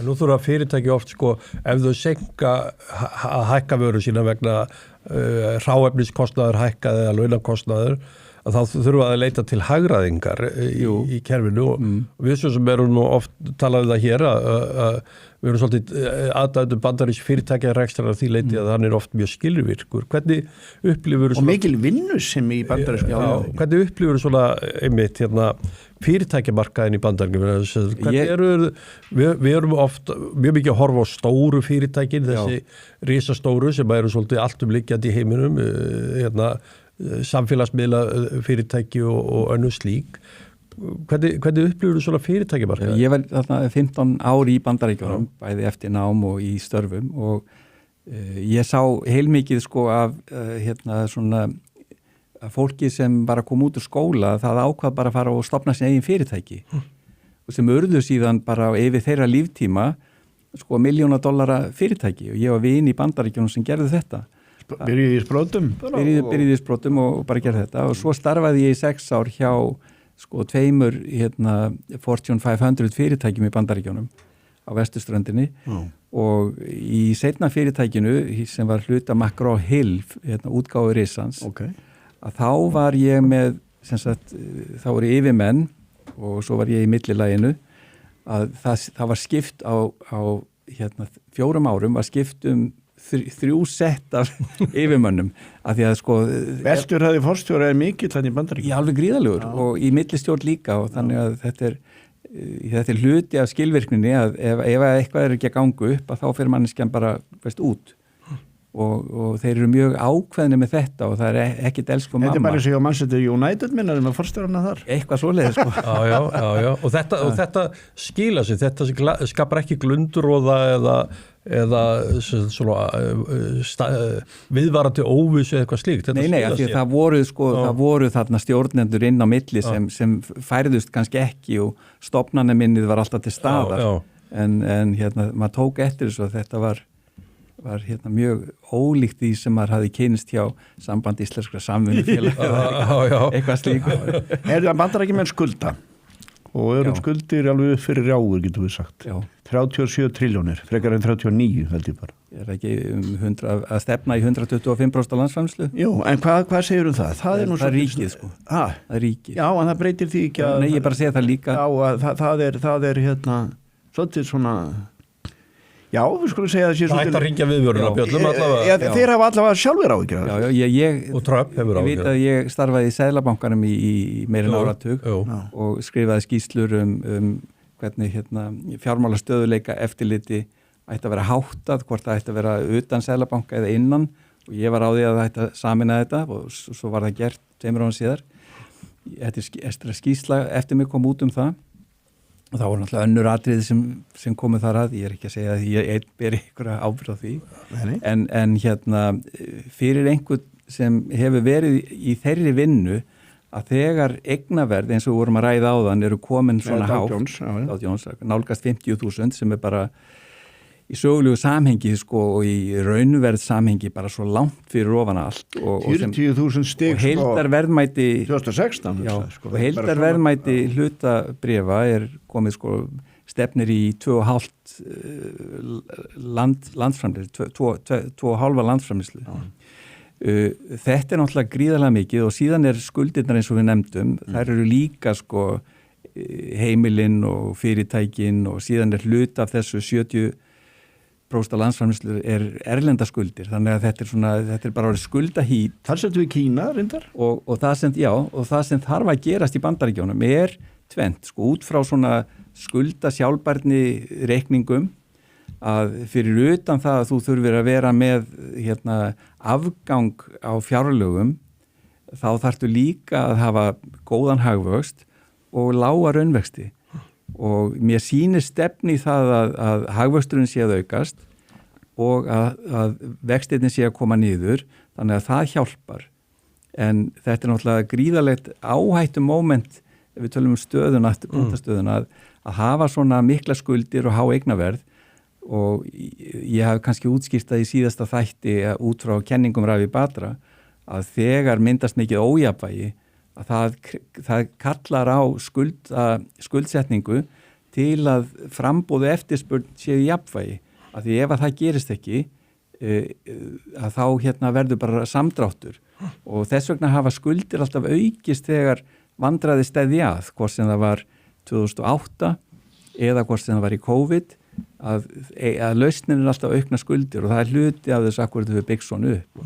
Nú þurfa fyrirtæki oft sko, ef þau senka að hækka vöru sína vegna hráefniskostnaður hækkaði eða launakostnaður, að þá þurfa að leita til hagræðingar í kerfinu og við sem erum nú oft talað það hér að við erum svolítið aðdæðum bandarísk fyrirtækjarekstrar að því leiti að hann oft mjög skilvirkur. Hvernig upplifur og mikil vinnu sem í bandarísk hvernig upplifur svona einmitt fyrirtækjamarkaðin í Bandaríkjunum? Hvernig við erum oft mjög mikið að horfa á stóru fyrirtækin, þessi risastóru sem eru svolítið alltumliggjandi í heiminum, samfélagsmiðla fyrirtæki og önnur slík. Hvernig upplifur þú svona fyrirtækjamarkað? Ég var þarna 15 ár í Bandaríkjunum, bæði eftir nám og í störfum og ég sá heilmikið sko af svona fólki sem bara kom út úr skóla, það ákvað bara að fara og stofna sin eigin fyrirtæki og sem urðu síðan bara yfir þeirra líftíma sko $1.000.000 fyrirtæki og ég var vin í Bandaríkjunum sem gerðu þetta. Byrjuði í sprótum? Byrjuði í sprótum og bara gerði þetta og svo starfaði ég í 6 ár hjá sko 2 Fortune 500 fyrirtækjum í Bandaríkjunum á vesturströndinni og í seinna fyrirtækinu sem var hluta McGraw-Hill útgáfu risans að þá var ég með þá voru yfirmenn og svo var ég í millilaginu að það var skipt á 4 árum var skipt 3 sett af yfirmönnum af því að sko Vestur hafði forstjóra mikill þannig í Bandaríkjunum. Alveg gríðalegur og í millistjórn líka og þannig að þetta er hluti af skilvirkninni að ef eitthvað er ekki að ganga upp að þá fer manneskjan bara út og þeir eru mjög ákveðni með þetta og það er ekkit elsku mamma. Þetta er bara eins og Manchester United minnaði með forstjórana þar. Eitthvað svoleiðis sko. Já. Og þetta skila sig, þetta skapar ekki glundróða eða svona viðvarandi óvissu eða eitthvað slíkt. Nei, af því það voru þarna stjórnendur inn á milli sem færðust kannski ekki og stofnanaminnið var alltaf til staðar. En maður tók eftir þessu að þetta var mjög ólíkt því sem maður hafði kynnst hjá Samband Íslenskra Samvinnufélaga eitthvað slíkt. Það Bandaríkjamenn skulda og skuldir alveg fyrir rjáður getum við sagt. 37 trilljónir, frekar en 39 held ég bara. Er ekki að stefna í 125% landsframleiðslu? Jú, en hvað segir það? Það er ríkið sko. Það er ríkið. Já, en það breytir því ekki að... Nei, ég bara segja það líka. Já, það er svolítið svona... Já, við skulum segja að það sé svolítið... Það ætti að ringja viðvöruna bjöllum allavega. Þeir hafa allavega sjálfur áhyggjur. Já, og Trump hefur áhyggjur. Ég veit að ég starfaði í Seðlabankanum í meira en áratug og skrifaði skýrslur hvernig fjármálastöðuleika eftirliti ætti að vera háttað, hvort það ætti að vera utan Seðlabanka eða innan og ég var á því að það ætti að sameina þetta og svo var það gert 2 árum síðar. Eftir að skýrsla eftir mig kom út það og það voru náttúrulega önnur atriði sem komið þar að, ég er ekki að segja að ég beri einhverja ábyrgð á því, en fyrir einhvern sem hefur verið í þeirri vinnu að þegar eignaverð eins og við vorum að ræða áðan eru komin svona hátt, nálgast 50.000 sem er bara í sögulegu samhengi sko og í raunverð samhengi bara svo langt fyrir ofan allt og 40.000 stig og heildarverðmæti 2016 og heildarverðmæti hlutabréfa komið sko stefnir í 2,5 landsframleiðslu 2,5 landsframleiðslu. Þetta er náttúrulega gríðarlega mikið og síðan er skuldirnar eins og við nefndum, þær eru líka sko heimilin og fyrirtækin og síðan er hluta af þessu 70% landsframleiðslu er erlenda skuldir, þannig að þetta er bara orðið skuldahít. Þar setjum við Kína reyndar. Og það sem þarf að gerast í Bandaríkjunum er tvennt, sko út frá svona skulda sjálfbærni reikningum að fyrir utan það að þú þurfir að vera með afgang á fjárlögum, þá þarftu líka að hafa góðan hagvöxt og lága raunvexti. Og mér sýnir stefni í það að hagvöxturinn sé að aukast og að vextirnir sé að koma niður, þannig að það hjálpar. En þetta er náttúrulega gríðarlegt áhættu moment ef við tölum stöðuna, stöðuna að hafa svona mikla skuldir og há eignaverð og ég haf kannski útskýrt það í síðasta þætti út frá kenningum Ravi Batra að þegar myndast mikið ójafnvægi að það kallar á skuldsetningu til að frambóðu eftirspurn séu í jafnvægi, af því ef að það gerist ekki að þá verður bara samdráttur og þess vegna hafa skuldir alltaf aukist þegar vandræði steðji að, hvort sem það var 2008 eða hvort sem það var í COVID, að lausnin alltaf aukna skuldir og það hluti af þess akkurat við byggst svona upp.